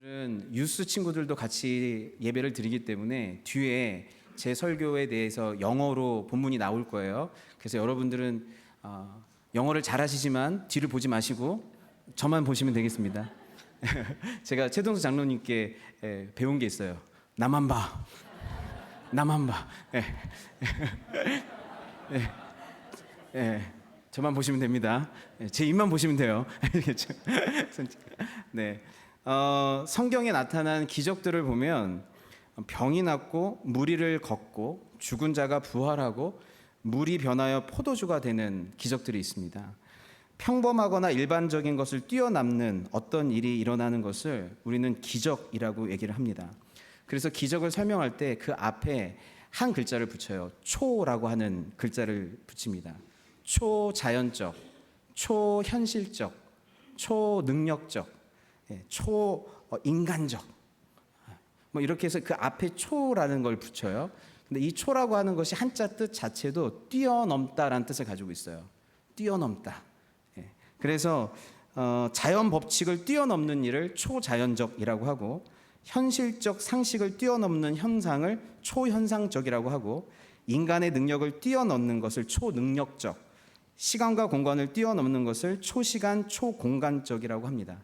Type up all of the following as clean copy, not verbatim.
유스 친구들도 같이 예배를 드리기 때문에 뒤에 제 설교에 대해서 영어로 본문이 나올 거예요. 그래서 여러분들은 영어를 잘하시지만 뒤를 보지 마시고 저만 보시면 되겠습니다. 제가 최동수 장로님께 배운 게 있어요. 나만 봐. 나만 봐. 저만 보시면 됩니다. 제 입만 보시면 돼요. 알겠죠? 네. 성경에 나타난 기적들을 보면 병이 낫고 무리를 걷고 죽은 자가 부활하고 물이 변하여 포도주가 되는 기적들이 있습니다. 평범하거나 일반적인 것을 뛰어넘는 어떤 일이 일어나는 것을 우리는 기적이라고 얘기를 합니다. 그래서 기적을 설명할 때 그 앞에 한 글자를 붙여요. 초라고 하는 글자를 붙입니다. 초자연적, 초현실적, 초능력적, 초인간적, 뭐 이렇게 해서 그 앞에 초라는 걸 붙여요. 근데 이 초라고 하는 것이 한자 뜻 자체도 뛰어넘다라는 뜻을 가지고 있어요. 뛰어넘다. 그래서 자연 법칙을 뛰어넘는 일을 초자연적이라고 하고, 현실적 상식을 뛰어넘는 현상을 초현상적이라고 하고, 인간의 능력을 뛰어넘는 것을 초능력적, 시간과 공간을 뛰어넘는 것을 초시간 초공간적이라고 합니다.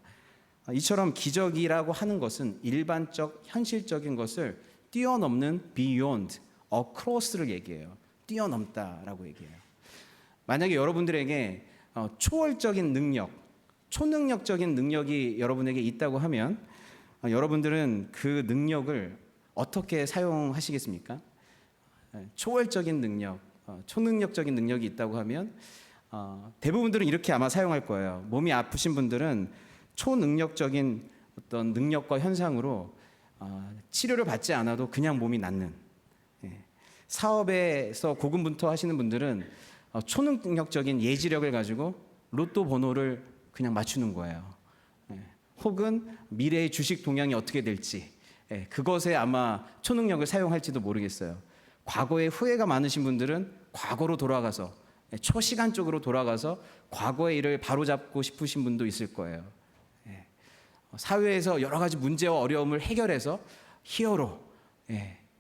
이처럼 기적이라고 하는 것은 일반적 현실적인 것을 뛰어넘는 beyond, across를 얘기해요. 뛰어넘다라고 얘기해요. 만약에 여러분들에게 초월적인 능력, 초능력적인 능력이 여러분에게 있다고 하면 여러분들은 그 능력을 어떻게 사용하시겠습니까? 초월적인 능력, 초능력적인 능력이 있다고 하면 대부분들은 이렇게 아마 사용할 거예요. 몸이 아프신 분들은 초능력적인 어떤 능력과 현상으로 치료를 받지 않아도 그냥 몸이 낫는, 사업에서 고군분투하시는 분들은 초능력적인 예지력을 가지고 로또 번호를 그냥 맞추는 거예요. 혹은 미래의 주식 동향이 어떻게 될지, 그것에 아마 초능력을 사용할지도 모르겠어요. 과거에 후회가 많으신 분들은 과거로 돌아가서, 초시간적으로 돌아가서 과거의 일을 바로잡고 싶으신 분도 있을 거예요. 사회에서 여러 가지 문제와 어려움을 해결해서 히어로,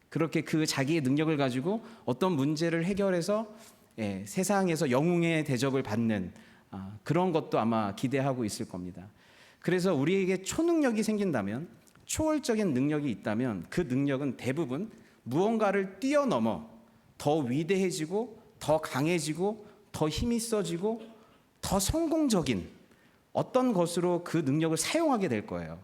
그렇게 그 자기의 능력을 가지고 어떤 문제를 해결해서 세상에서 영웅의 대접을 받는 그런 것도 아마 기대하고 있을 겁니다. 그래서 우리에게 초능력이 생긴다면, 초월적인 능력이 있다면 그 능력은 대부분 무언가를 뛰어넘어 더 위대해지고 더 강해지고 더 힘이 있어지고 더 성공적인 어떤 것으로 그 능력을 사용하게 될 거예요.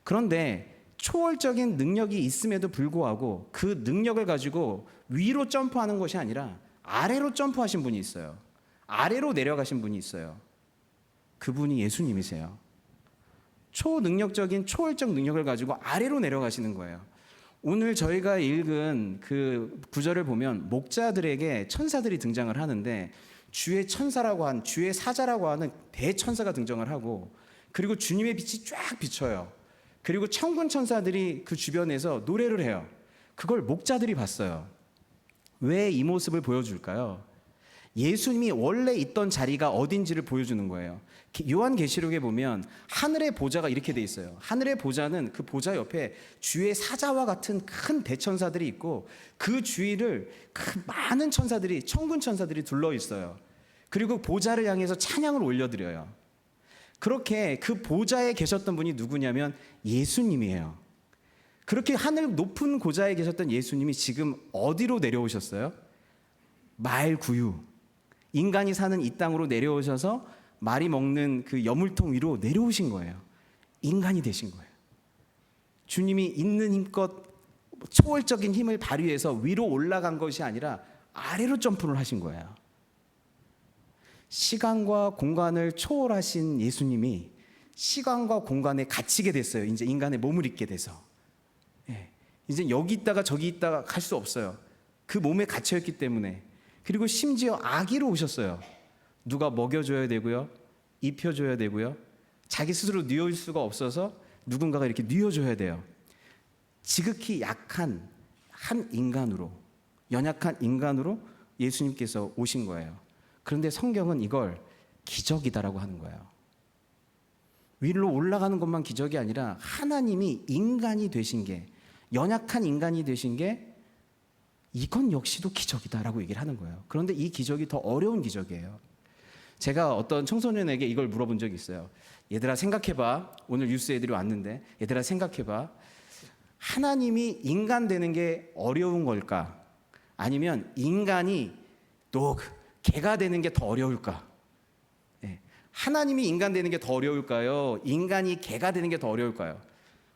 그런데 초월적인 능력이 있음에도 불구하고 그 능력을 가지고 위로 점프하는 것이 아니라 아래로 점프하신 분이 있어요. 아래로 내려가신 분이 있어요. 그분이 예수님이세요. 초능력적인 초월적 능력을 가지고 아래로 내려가시는 거예요. 오늘 저희가 읽은 그 구절을 보면 목자들에게 천사들이 등장을 하는데, 주의 천사라고 하는, 주의 사자라고 하는 대천사가 등장을 하고, 그리고 주님의 빛이 쫙 비쳐요. 그리고 천군 천사들이 그 주변에서 노래를 해요. 그걸 목자들이 봤어요. 왜 이 모습을 보여줄까요? 예수님이 원래 있던 자리가 어딘지를 보여주는 거예요. 요한계시록에 보면 하늘의 보좌가 이렇게 돼 있어요. 하늘의 보좌는 그 보좌 옆에 주의 사자와 같은 큰 대천사들이 있고, 그 주위를 큰 많은 천사들이, 천군 천사들이 둘러 있어요. 그리고 보좌를 향해서 찬양을 올려드려요. 그렇게 그 보좌에 계셨던 분이 누구냐면 예수님이에요. 그렇게 하늘 높은 보좌에 계셨던 예수님이 지금 어디로 내려오셨어요? 말구유, 인간이 사는 이 땅으로 내려오셔서 말이 먹는 그 여물통 위로 내려오신 거예요. 인간이 되신 거예요. 주님이 있는 힘껏 초월적인 힘을 발휘해서 위로 올라간 것이 아니라 아래로 점프를 하신 거예요. 시간과 공간을 초월하신 예수님이 시간과 공간에 갇히게 됐어요. 이제 인간의 몸을 입게 돼서. 이제 여기 있다가 저기 있다가 갈 수 없어요. 그 몸에 갇혀있기 때문에. 그리고 심지어 아기로 오셨어요. 누가 먹여줘야 되고요, 입혀줘야 되고요, 자기 스스로 뉘어줄 수가 없어서 누군가가 이렇게 뉘어줘야 돼요. 지극히 약한 한 인간으로, 연약한 인간으로 예수님께서 오신 거예요. 그런데 성경은 이걸 기적이다라고 하는 거예요. 위로 올라가는 것만 기적이 아니라 하나님이 인간이 되신 게, 연약한 인간이 되신 게 이건 역시도 기적이다라고 얘기를 하는 거예요. 그런데 이 기적이 더 어려운 기적이에요. 제가 어떤 청소년에게 이걸 물어본 적이 있어요. 얘들아 생각해봐. 오늘 뉴스 애들이 왔는데 얘들아 생각해봐. 하나님이 인간 되는 게 어려운 걸까? 아니면 인간이 또 개가 되는 게 더 어려울까? 하나님이 인간 되는 게 더 어려울까요? 인간이 개가 되는 게 더 어려울까요?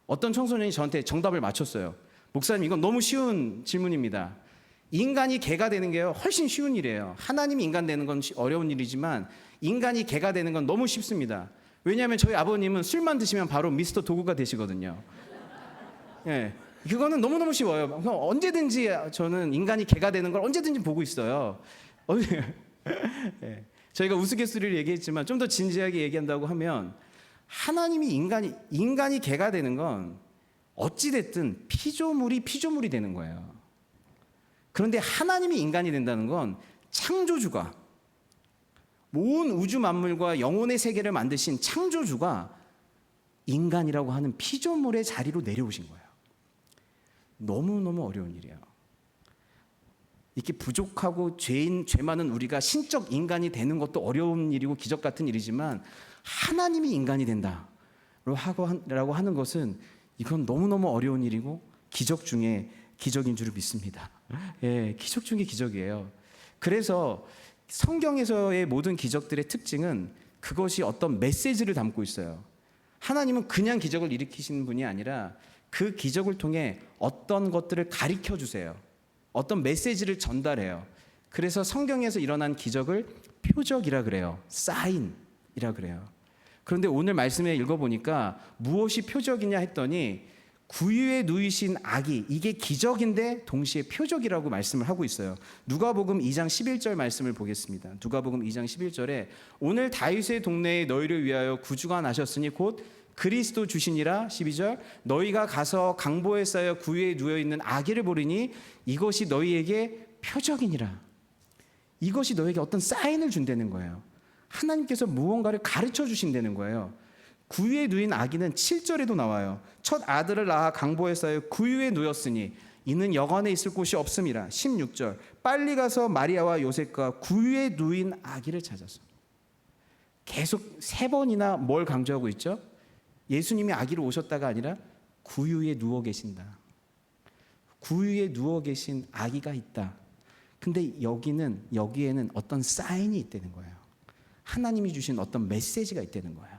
어떤 청소년이 저한테 정답을 맞췄어요. 목사님, 이건 너무 쉬운 질문입니다. 인간이 개가 되는 게요, 훨씬 쉬운 일이에요. 하나님이 인간 되는 건 어려운 일이지만 인간이 개가 되는 건 너무 쉽습니다. 왜냐하면 저희 아버님은 술만 드시면 바로 미스터 도구가 되시거든요. 예, 그거는 너무너무 쉬워요. 언제든지 저는 인간이 개가 되는 걸 언제든지 보고 있어요. 예. 저희가 우스갯소리를 얘기했지만 좀 더 진지하게 얘기한다고 하면 하나님이 인간이 개가 되는 건 어찌됐든 피조물이 되는 거예요. 그런데 하나님이 인간이 된다는 건 창조주가, 온 우주 만물과 영혼의 세계를 만드신 창조주가 인간이라고 하는 피조물의 자리로 내려오신 거예요. 너무너무 어려운 일이에요. 이렇게 부족하고 죄 많은 우리가 신적 인간이 되는 것도 어려운 일이고 기적 같은 일이지만 하나님이 인간이 된다라고 하는 것은 이건 너무너무 어려운 일이고 기적 중에 기적인 줄 믿습니다. 예, 기적 중에 기적이에요. 그래서 성경에서의 모든 기적들의 특징은 그것이 어떤 메시지를 담고 있어요. 하나님은 그냥 기적을 일으키시는 분이 아니라 그 기적을 통해 어떤 것들을 가르쳐 주세요. 어떤 메시지를 전달해요. 그래서 성경에서 일어난 기적을 표적이라 그래요. 사인이라 그래요. 그런데 오늘 말씀에 읽어보니까 무엇이 표적이냐 했더니 구유에 누이신 아기, 이게 기적인데 동시에 표적이라고 말씀을 하고 있어요. 누가복음 2장 11절 말씀을 보겠습니다. 누가복음 2장 11절에 오늘 다윗의 동네에 너희를 위하여 구주가 나셨으니 곧 그리스도 주시니라. 12절 너희가 가서 강보에 쌓여 구유에 누워있는 아기를 보리니 이것이 너희에게 표적이니라. 이것이 너희에게 어떤 사인을 준다는 거예요. 하나님께서 무언가를 가르쳐 주신다는 거예요. 구유에 누인 아기는 7절에도 나와요. 첫 아들을 낳아 강보에 쌓여 구유에 누웠으니 이는 여관에 있을 곳이 없음이라. 16절 빨리 가서 마리아와 요셉과 구유에 누인 아기를 찾아서. 계속 3번이나 뭘 강조하고 있죠? 예수님이 아기로 오셨다가 아니라 구유에 누워 계신다. 구유에 누워 계신 아기가 있다. 근데 여기에는 어떤 사인이 있다는 거예요. 하나님이 주신 어떤 메시지가 있다는 거예요.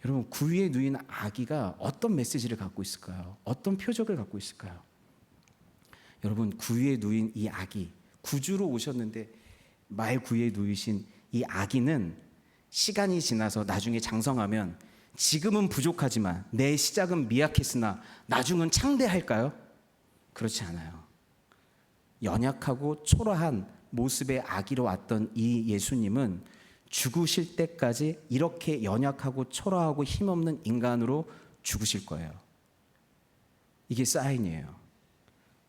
여러분, 구유에 누인 아기가 어떤 메시지를 갖고 있을까요? 어떤 표적을 갖고 있을까요? 여러분, 구유에 누인 이 아기, 구주로 오셨는데 말 구유에 누이신 이 아기는 시간이 지나서 나중에 장성하면 지금은 부족하지만 내 시작은 미약했으나 나중은 창대할까요? 그렇지 않아요. 연약하고 초라한 모습의 아기로 왔던 이 예수님은 죽으실 때까지 이렇게 연약하고 초라하고 힘없는 인간으로 죽으실 거예요. 이게 사인이에요.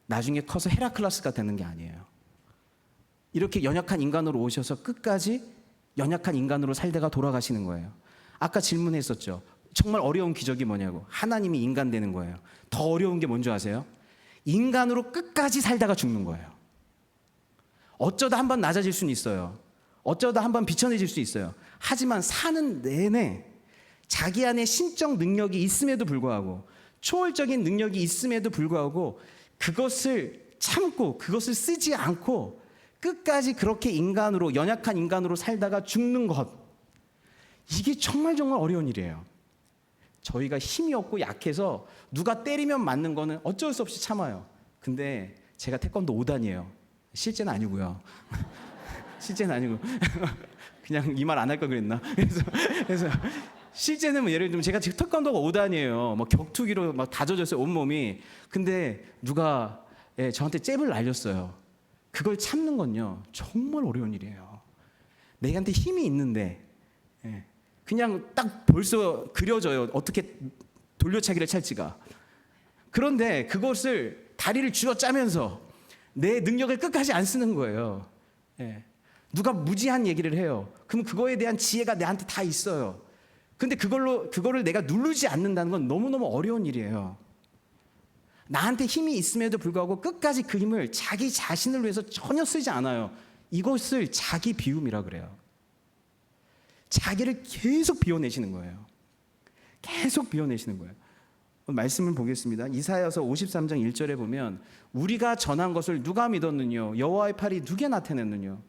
나중에 커서 헤라클라스가 되는 게 아니에요. 이렇게 연약한 인간으로 오셔서 끝까지 연약한 인간으로 살다가 돌아가시는 거예요. 아까 질문했었죠. 정말 어려운 기적이 뭐냐고. 하나님이 인간 되는 거예요. 더 어려운 게 뭔지 아세요? 인간으로 끝까지 살다가 죽는 거예요. 어쩌다 한번 낮아질 수는 있어요. 어쩌다 한번 비천해질 수 있어요. 하지만 사는 내내 자기 안에 신적 능력이 있음에도 불구하고, 초월적인 능력이 있음에도 불구하고 그것을 참고 그것을 쓰지 않고 끝까지 그렇게 인간으로, 연약한 인간으로 살다가 죽는 것, 이게 정말 어려운 일이에요. 저희가 힘이 없고 약해서 누가 때리면 맞는 거는 어쩔 수 없이 참아요. 근데 제가 태권도 5단이에요. 실제는 아니고요. 실제는 아니고 그냥 이 말 안 할 걸 그랬나? 그래서 실제는 뭐 예를 들면 제가 지금 태권도가 5단이에요. 뭐 격투기로 막 다져졌어요, 온몸이. 근데 누가 저한테 잽을 날렸어요. 그걸 참는 건요, 정말 어려운 일이에요. 내한테 힘이 있는데 그냥 딱 벌써 그려져요. 어떻게 돌려차기를 찰지가. 그런데 그것을 다리를 쥐어짜면서 내 능력을 끝까지 안 쓰는 거예요. 누가 무지한 얘기를 해요. 그럼 그거에 대한 지혜가 내한테 다 있어요. 근데 그거를 내가 누르지 않는다는 건 너무너무 어려운 일이에요. 나한테 힘이 있음에도 불구하고 끝까지 그 힘을 자기 자신을 위해서 전혀 쓰지 않아요. 이것을 자기 비움이라 그래요. 자기를 계속 비워내시는 거예요. 계속 비워내시는 거예요. 말씀을 보겠습니다. 이사야서 53장 1절에 보면 우리가 전한 것을 누가 믿었느냐? 여호와의 팔이 누게 나타냈느냐?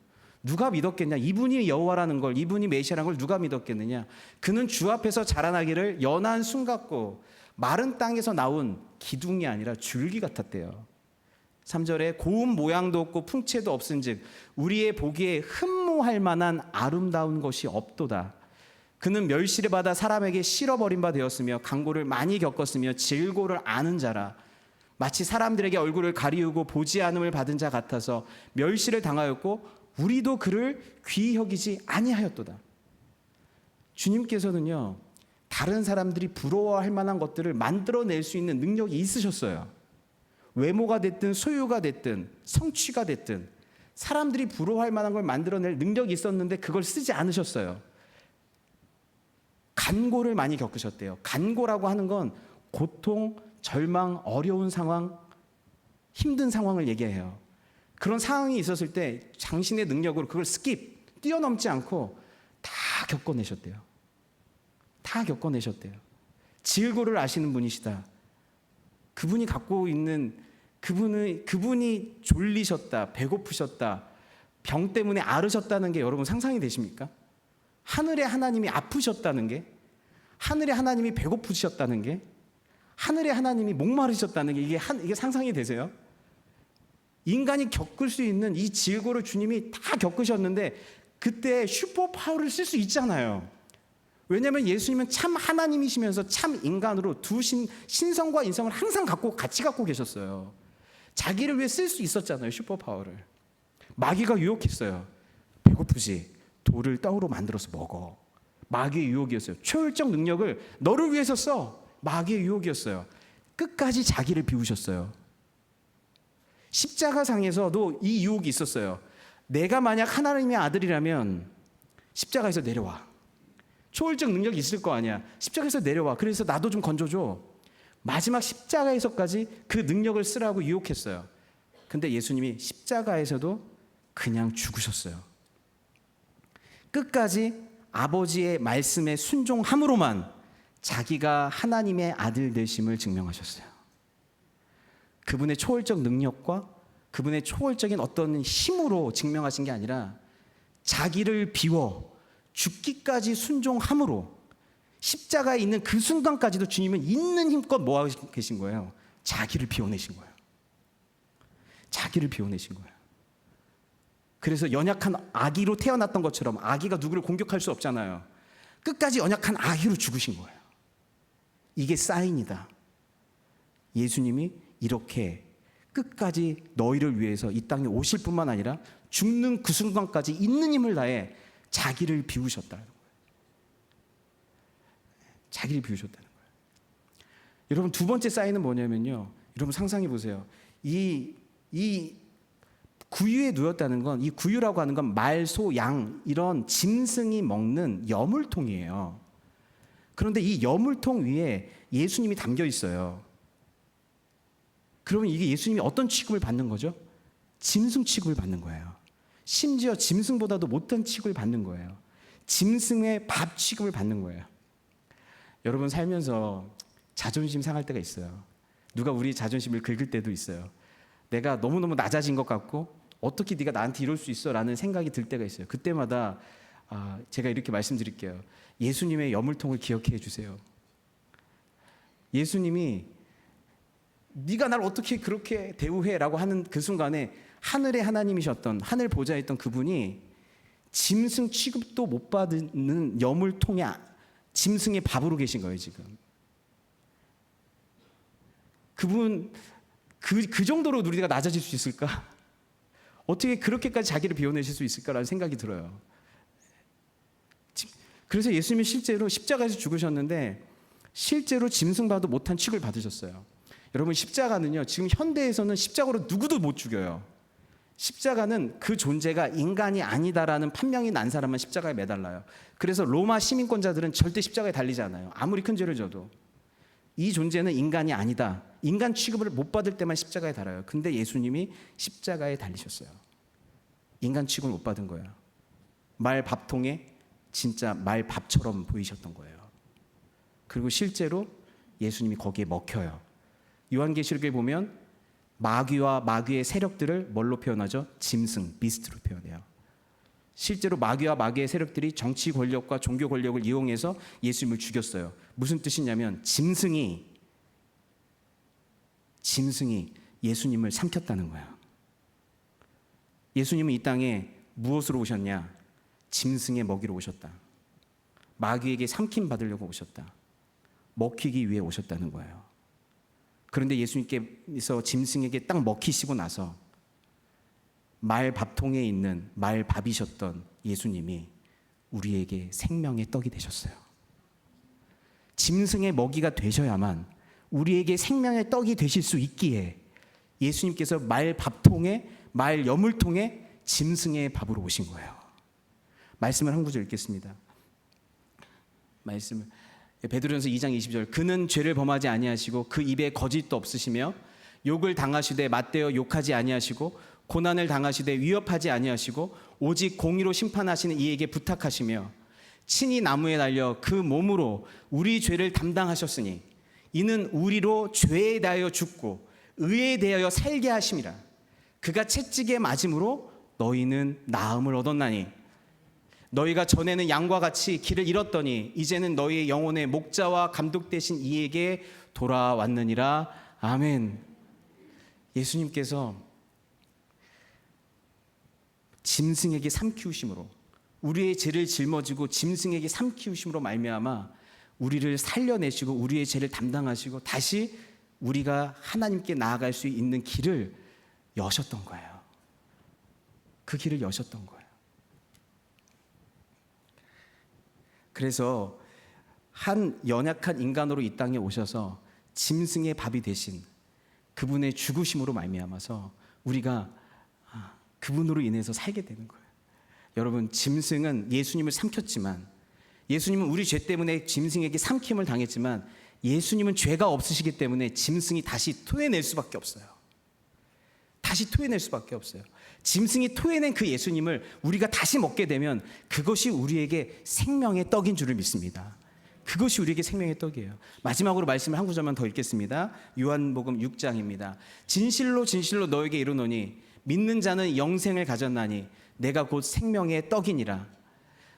누가 믿었겠냐? 이분이 여호와라는 걸, 이분이 메시아라는 걸 누가 믿었겠느냐? 그는 주 앞에서 자라나기를 연한 순 같고 마른 땅에서 나온 기둥이 아니라 줄기 같았대요. 3절에 고운 모양도 없고 풍채도 없은즉 우리의 보기에 흠모할 만한 아름다운 것이 없도다. 그는 멸시를 받아 사람에게 실어버린 바 되었으며 강고를 많이 겪었으며 질고를 아는 자라. 마치 사람들에게 얼굴을 가리우고 보지 않음을 받은 자 같아서 멸시를 당하였고 우리도 그를 귀히 여기지 아니하였도다. 주님께서는요, 다른 사람들이 부러워할 만한 것들을 만들어낼 수 있는 능력이 있으셨어요. 외모가 됐든 소유가 됐든 성취가 됐든 사람들이 부러워할 만한 걸 만들어낼 능력이 있었는데 그걸 쓰지 않으셨어요. 간고를 많이 겪으셨대요. 간고라고 하는 건 고통, 절망, 어려운 상황, 힘든 상황을 얘기해요. 그런 상황이 있었을 때 당신의 능력으로 그걸 뛰어넘지 않고 다 겪어내셨대요. 다 겪어내셨대요. 질고를 아시는 분이시다. 그분이 갖고 있는 그분이 졸리셨다, 배고프셨다, 병 때문에 앓으셨다는 게 여러분 상상이 되십니까? 하늘의 하나님이 아프셨다는 게, 하늘의 하나님이 배고프셨다는 게, 하늘의 하나님이 목마르셨다는 게 이게 상상이 되세요? 인간이 겪을 수 있는 이 질고를 주님이 다 겪으셨는데 그때 슈퍼 파워를 쓸 수 있잖아요. 왜냐하면 예수님은 참 하나님이시면서 참 인간으로 두 신성과 인성을 항상 같이 갖고 계셨어요. 자기를 위해 쓸 수 있었잖아요, 슈퍼 파워를. 마귀가 유혹했어요. 배고프지? 돌을 떡으로 만들어서 먹어. 마귀의 유혹이었어요. 초월적 능력을 너를 위해서 써. 마귀의 유혹이었어요. 끝까지 자기를 비우셨어요. 십자가상에서도 이 유혹이 있었어요. 내가 만약 하나님의 아들이라면 십자가에서 내려와. 초월적 능력이 있을 거 아니야. 십자가에서 내려와. 그래서 나도 좀 건져줘. 마지막 십자가에서까지 그 능력을 쓰라고 유혹했어요. 근데 예수님이 십자가에서도 그냥 죽으셨어요. 끝까지 아버지의 말씀에 순종함으로만 자기가 하나님의 아들 되심을 증명하셨어요. 그분의 초월적 능력과 그분의 초월적인 어떤 힘으로 증명하신 게 아니라 자기를 비워 죽기까지 순종함으로 십자가에 있는 그 순간까지도 주님은 있는 힘껏 뭐하고 계신 거예요? 자기를 비워내신 거예요. 자기를 비워내신 거예요. 그래서 연약한 아기로 태어났던 것처럼 아기가 누구를 공격할 수 없잖아요. 끝까지 연약한 아기로 죽으신 거예요. 이게 사인이다. 예수님이 이렇게 끝까지 너희를 위해서 이 땅에 오실 뿐만 아니라 죽는 그 순간까지 있는 힘을 다해 자기를 비우셨다는 거예요. 자기를 비우셨다는 거예요. 여러분, 두 번째 사인은 뭐냐면요. 여러분 상상해 보세요. 이 구유에 누웠다는 건, 이 구유라고 하는 건 말, 소, 양 이런 짐승이 먹는 여물통이에요. 그런데 이 여물통 위에 예수님이 담겨 있어요. 그러면 이게 예수님이 어떤 취급을 받는 거죠? 짐승 취급을 받는 거예요. 심지어 짐승보다도 못한 취급을 받는 거예요. 짐승의 밥 취급을 받는 거예요. 여러분 살면서 자존심 상할 때가 있어요. 누가 우리 자존심을 긁을 때도 있어요. 내가 너무너무 낮아진 것 같고 어떻게 네가 나한테 이럴 수 있어? 라는 생각이 들 때가 있어요. 그때마다 제가 이렇게 말씀드릴게요. 예수님의 여물통을 기억해 주세요. 예수님이 네가 날 어떻게 그렇게 대우해? 라고 하는 그 순간에 하늘의 하나님이셨던, 하늘 보좌에 있던 그분이 짐승 취급도 못 받는 여물통에 짐승의 밥으로 계신 거예요, 지금. 그분 그 정도로 우리가 낮아질 수 있을까? 어떻게 그렇게까지 자기를 비워내실 수 있을까라는 생각이 들어요. 그래서 예수님이 실제로 십자가에서 죽으셨는데 실제로 짐승봐도 못한 취급을 받으셨어요. 여러분, 십자가는요, 지금 현대에서는 십자가로 누구도 못 죽여요. 십자가는 그 존재가 인간이 아니다라는 판명이 난 사람만 십자가에 매달라요. 그래서 로마 시민권자들은 절대 십자가에 달리지 않아요. 아무리 큰 죄를 져도. 이 존재는 인간이 아니다. 인간 취급을 못 받을 때만 십자가에 달아요. 근데 예수님이 십자가에 달리셨어요. 인간 취급을 못 받은 거예요. 말 밥통에 진짜 말 밥처럼 보이셨던 거예요. 그리고 실제로 예수님이 거기에 먹혀요. 요한계시록에 보면 마귀와 마귀의 세력들을 뭘로 표현하죠? 짐승, 비스트로 표현해요. 실제로 마귀와 마귀의 세력들이 정치 권력과 종교 권력을 이용해서 예수님을 죽였어요. 무슨 뜻이냐면 짐승이 예수님을 삼켰다는 거예요. 예수님은 이 땅에 무엇으로 오셨냐? 짐승의 먹이로 오셨다. 마귀에게 삼킴 받으려고 오셨다. 먹히기 위해 오셨다는 거예요. 그런데 예수님께서 짐승에게 딱 먹히시고 나서 말밥통에 있는 말밥이셨던 예수님이 우리에게 생명의 떡이 되셨어요. 짐승의 먹이가 되셔야만 우리에게 생명의 떡이 되실 수 있기에 예수님께서 말밥통에 말여물통에 짐승의 밥으로 오신 거예요. 말씀을 한 구절 읽겠습니다. 말씀을 베드로전서 2장 20절 그는 죄를 범하지 아니하시고 그 입에 거짓도 없으시며 욕을 당하시되 맞대어 욕하지 아니하시고 고난을 당하시되 위협하지 아니하시고 오직 공의로 심판하시는 이에게 부탁하시며 친히 나무에 달려 그 몸으로 우리 죄를 담당하셨으니 이는 우리로 죄에 대하여 죽고 의에 대하여 살게 하심이라. 그가 채찍에 맞음으로 너희는 나음을 얻었나니 너희가 전에는 양과 같이 길을 잃었더니 이제는 너희의 영혼의 목자와 감독 되신 이에게 돌아왔느니라. 아멘. 예수님께서 짐승에게 삼키우심으로 우리의 죄를 짊어지고 짐승에게 삼키우심으로 말미암아 우리를 살려내시고 우리의 죄를 담당하시고 다시 우리가 하나님께 나아갈 수 있는 길을 여셨던 거예요. 그 길을 여셨던 거예요. 그래서 한 연약한 인간으로 이 땅에 오셔서 짐승의 밥이 되신 그분의 죽으심으로 말미암아서 우리가 그분으로 인해서 살게 되는 거예요. 여러분, 짐승은 예수님을 삼켰지만 예수님은 우리 죄 때문에 짐승에게 삼킴을 당했지만 예수님은 죄가 없으시기 때문에 짐승이 다시 토해낼 수밖에 없어요. 다시 토해낼 수밖에 없어요. 짐승이 토해낸 그 예수님을 우리가 다시 먹게 되면 그것이 우리에게 생명의 떡인 줄을 믿습니다. 그것이 우리에게 생명의 떡이에요. 마지막으로 말씀을 한 구절만 더 읽겠습니다. 요한복음 6장입니다. 진실로 진실로 너에게 이르노니 믿는 자는 영생을 가졌나니 내가 곧 생명의 떡이니라.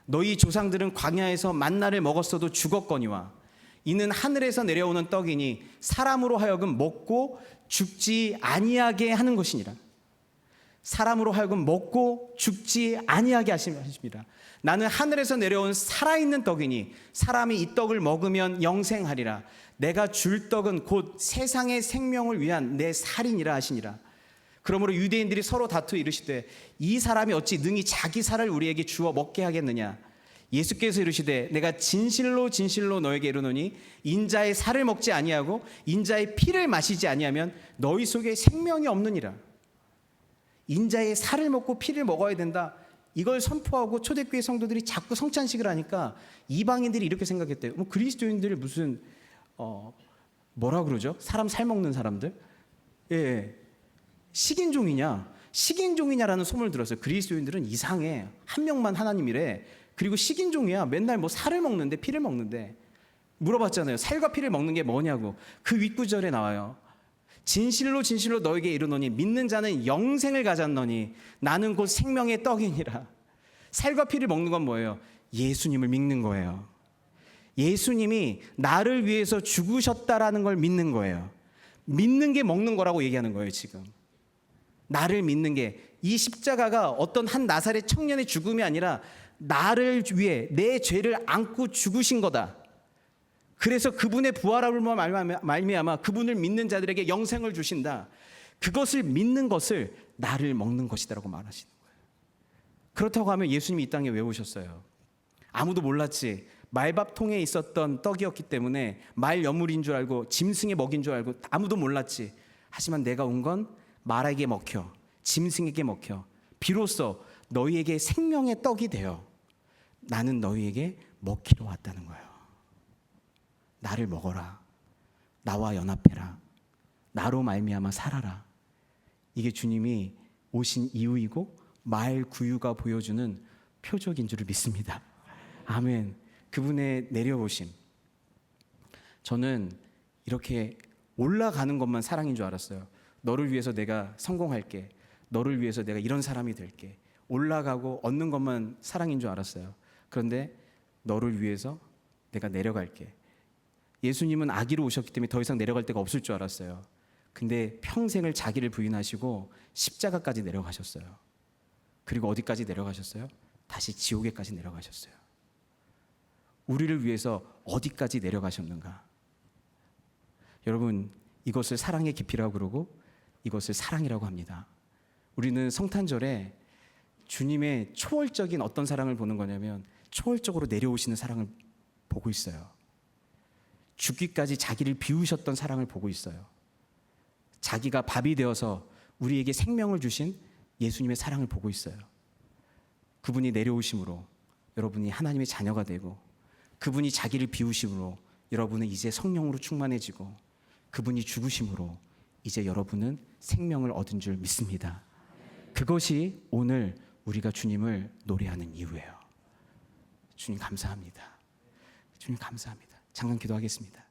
너희 조상들은 광야에서 만나를 먹었어도 죽었거니와 이는 하늘에서 내려오는 떡이니 사람으로 하여금 먹고 죽지 아니하게 하는 것이니라. 사람으로 하여금 먹고 죽지 아니하게 하십니다. 나는 하늘에서 내려온 살아있는 떡이니 사람이 이 떡을 먹으면 영생하리라. 내가 줄 떡은 곧 세상의 생명을 위한 내 살이니라 하시니라. 그러므로 유대인들이 서로 다투어 이르시되 이 사람이 어찌 능히 자기 살을 우리에게 주어 먹게 하겠느냐. 예수께서 이르시되 내가 진실로 진실로 너에게 이르노니 인자의 살을 먹지 아니하고 인자의 피를 마시지 아니하면 너희 속에 생명이 없느니라. 인자의 살을 먹고 피를 먹어야 된다. 이걸 선포하고 초대교회 성도들이 자꾸 성찬식을 하니까 이방인들이 이렇게 생각했대요. 뭐 그리스도인들이 무슨 뭐라 그러죠? 사람 살 먹는 사람들? 예, 식인종이냐라는 소문을 들었어요. 그리스도인들은 이상해. 한 명만 하나님이래. 그리고 식인종이야. 맨날 뭐 살을 먹는데 피를 먹는데. 물어봤잖아요. 살과 피를 먹는 게 뭐냐고. 그 윗구절에 나와요. 진실로 진실로 너에게 이르노니 믿는 자는 영생을 가졌노니 나는 곧 생명의 떡이니라. 살과 피를 먹는 건 뭐예요? 예수님을 믿는 거예요. 예수님이 나를 위해서 죽으셨다라는 걸 믿는 거예요. 믿는 게 먹는 거라고 얘기하는 거예요. 지금 나를 믿는 게, 이 십자가가 어떤 한 나사렛 청년의 죽음이 아니라 나를 위해 내 죄를 안고 죽으신 거다. 그래서 그분의 부활함을 말미암아 그분을 믿는 자들에게 영생을 주신다. 그것을 믿는 것을 나를 먹는 것이다라고 말하시는 거예요. 그렇다고 하면 예수님이 이 땅에 왜 오셨어요? 아무도 몰랐지. 말밥통에 있었던 떡이었기 때문에 말 여물인 줄 알고 짐승의 먹인 줄 알고 아무도 몰랐지. 하지만 내가 온 건 말에게 먹혀 짐승에게 먹혀 비로소 너희에게 생명의 떡이 되어 나는 너희에게 먹히러 왔다는 거예요. 나를 먹어라. 나와 연합해라. 나로 말미암아 살아라. 이게 주님이 오신 이유이고 말 구유가 보여주는 표적인 줄을 믿습니다. 아멘. 그분의 내려오심. 저는 이렇게 올라가는 것만 사랑인 줄 알았어요. 너를 위해서 내가 성공할게. 너를 위해서 내가 이런 사람이 될게. 올라가고 얻는 것만 사랑인 줄 알았어요. 그런데 너를 위해서 내가 내려갈게. 예수님은 아기로 오셨기 때문에 더 이상 내려갈 데가 없을 줄 알았어요. 근데 평생을 자기를 부인하시고 십자가까지 내려가셨어요. 그리고 어디까지 내려가셨어요? 다시 지옥에까지 내려가셨어요. 우리를 위해서 어디까지 내려가셨는가? 여러분, 이것을 사랑의 깊이라고 그러고 이것을 사랑이라고 합니다. 우리는 성탄절에 주님의 초월적인 어떤 사랑을 보는 거냐면 초월적으로 내려오시는 사랑을 보고 있어요. 죽기까지 자기를 비우셨던 사랑을 보고 있어요. 자기가 밥이 되어서 우리에게 생명을 주신 예수님의 사랑을 보고 있어요. 그분이 내려오심으로 여러분이 하나님의 자녀가 되고, 그분이 자기를 비우심으로 여러분은 이제 성령으로 충만해지고, 그분이 죽으심으로 이제 여러분은 생명을 얻은 줄 믿습니다. 그것이 오늘 우리가 주님을 노래하는 이유예요. 주님 감사합니다. 주님 감사합니다. 잠깐 기도하겠습니다.